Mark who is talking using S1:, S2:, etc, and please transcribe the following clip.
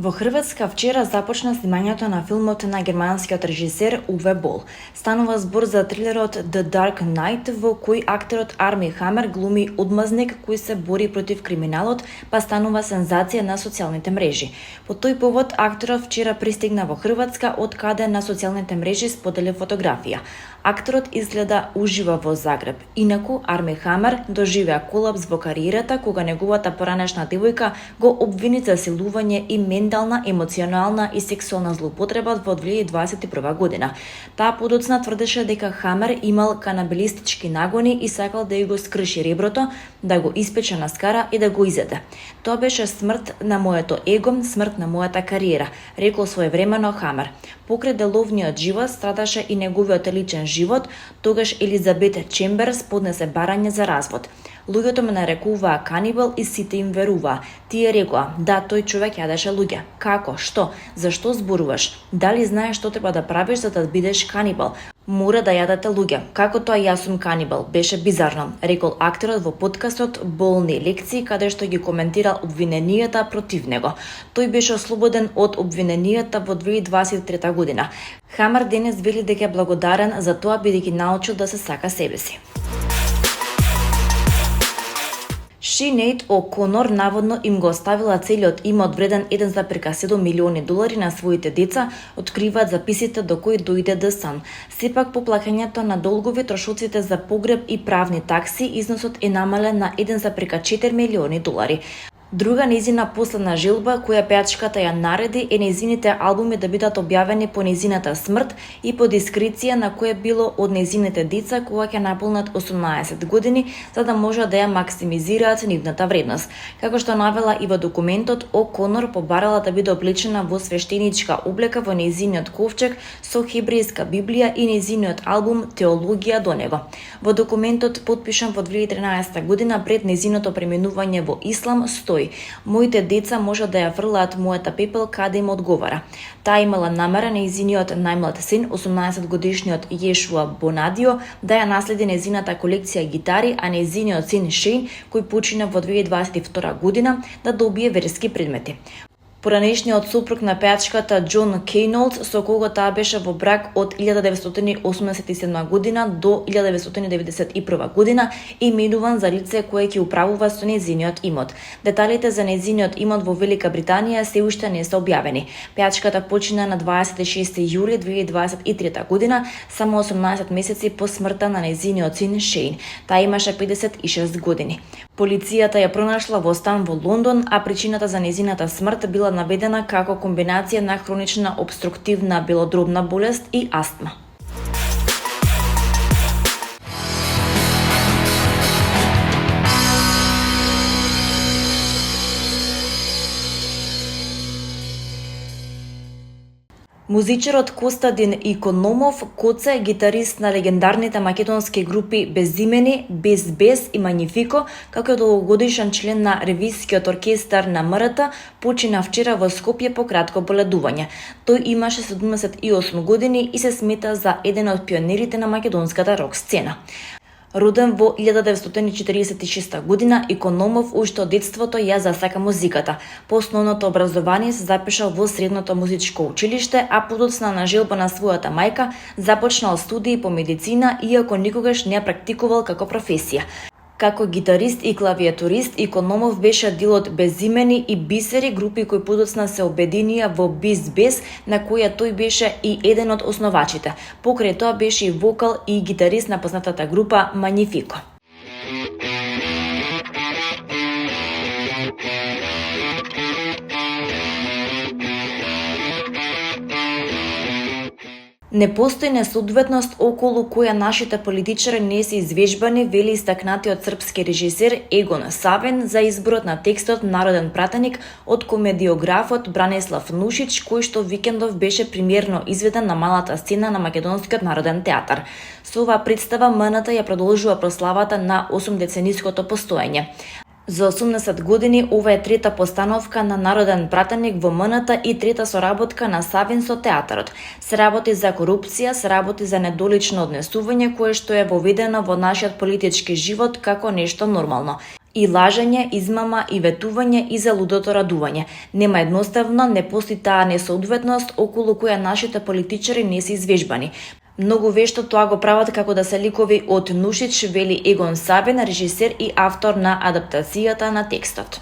S1: Во Хрватска вчера започна снимањето на филмот на германскиот режисер Уве Бол. Станува збор за трилерот The Dark Knight, во кој актерот Арми Хамер глуми одмазник кој се бори против криминалот, па станува сензација на социјалните мрежи. По тој повод актерот вчера пристигна во Хрватска, од каде на социјалните мрежи сподели фотографија. Актерот изгледа ужива во Загреб. Инаку Арми Хамер доживеа колапс во кариерата кога неговата поранешна девојка го обвини за силување и ментална, емоционална и сексуална злоупотреба во 2021 година. Таа подоцна тврдеше дека Хамер имал канабалистички нагони и сакал да ја го скрши реброто, да го испече на скара и да го изеде. Тоа беше смрт на моето его, смрт на мојата кариера, рекол своевремено Хамер. Покрај деловниот живот страдаше и неговиот личен живот, тогаш Елизабет Чемберс поднесе барање за развод. Луѓето ме нарекуваа канибал и сите им веруваа. Тие рекоа: да, тој човек јадеше луѓе. Како? Што? Зашто зборуваш? Дали знаеш што треба да правиш за да бидеш канибал? Мора да јадете луѓе. Како тоа јас сум канибал? Беше бизарно, рекол актерот во подкастот Болни лекции, каде што ги коментирал обвиненијата против него. Тој беше ослободен од обвиненијата во 2023 година. Хамер денес вели дека е благодарен за тоа бидејќи научил да се сака себе си. Синејд О'Конор наводно им го оставила целиот имот вреден 1,7 милиони долари на своите деца, откриваат записите до кои дојде The Sun. Сепак по плаќањето на долгови, трошоците за погреб и правни такси, износот е намален на 1,4 милиони долари. Друга нејзина последна желба која пејачката ја нареди е нејзините албуми да бидат објавени по нејзината смрт и по дискреција на кое било од нејзините деца кога ќе наполнат 18 години, за да можат да ја максимизираат нивната вредност. Како што навела и во документот, О'Конор побарала да биде облечена во свештеничка облека во нејзиниот ковчег со хебрејска Библија и нејзиниот албум Теологија до него. Во документот потпишан во 2013 година пред нејзиното преминување во ислам стои: моите деца можат да ја врлаат мојата пепел каде им одговара. Таа имала намера нејзиниот најмлад син, 18 годишниот Јешуа Бонадио, да ја наследи нејзината колекција гитари, а нејзиниот син Шейн, кој почина во 2022 година, да добие верски предмети. Поранешниот сопруг на пејачката Џон Кейнолд, со кого таа беше во брак од 1987 година до 1991 година, е именуван за лице кое ќе управува со нејзиниот имот. Деталите за нејзиниот имот во Велика Британија се уште не се објавени. Пејачката почина на 26 јули 2023 година, само 18 месеци по смртта на нејзиниот син Шейн. Таа имаше 56 години. Полицијата ја пронашла во стан во Лондон, а причината за нејзината смрт била наведена како комбинација на хронична обструктивна белодробна болест и астма. Музичарот Костадин Икономов Коце, гитарист на легендарните македонски групи Безимени, Без и Манифико, како долгогодишен член на ревискиот оркестар на МРТ, почина вчера во Скопје по кратко боледување. Тој имаше 78 години и се смета за еден од пионерите на македонската рок сцена. Роден во 1946 година, Икономов уште од детството ја засака музиката. По основното образование се запишал во средното музичко училиште, а подоцна на желба на својата мајка започнал студии по медицина, иако никогаш не ја практикувал како професија. Како гитарист и клавиатурист, Икономов беше дел од Безимени и Бисери, групи кои подоцна се обединија во Без, на која тој беше и еден од основачите. Покрај тоа беше и вокал и гитарист на познатата група Манифико. Не постои несоодветност околу која нашите политичари не се извежбани, вели истакнатиот српски режисер Егон Савен за изборот на текстот Народен пратеник од комедиографот Бранислав Нушич, кој што викендов беше премиерно изведен на малата сцена на Македонскиот народен театар. Со оваа представа МНТ ја продолжува прославата на 8-децениското постоење. За 80 години ова е трета постановка на Народен пратеник во МНТ и трета соработка на Савин со театарот. Се работи за корупција, се работи за недолично однесување кое што е воведено во нашиот политички живот како нешто нормално. И лажење, измама, и ветување, и залудото радување. Нема едноставно, не постои таа несоодветност околу која нашите политичари не се извежбани. Многу вешто тоа го прават како да се ликови од Нушич, вели Егон Сабин, режисер и автор на адаптацијата на текстот.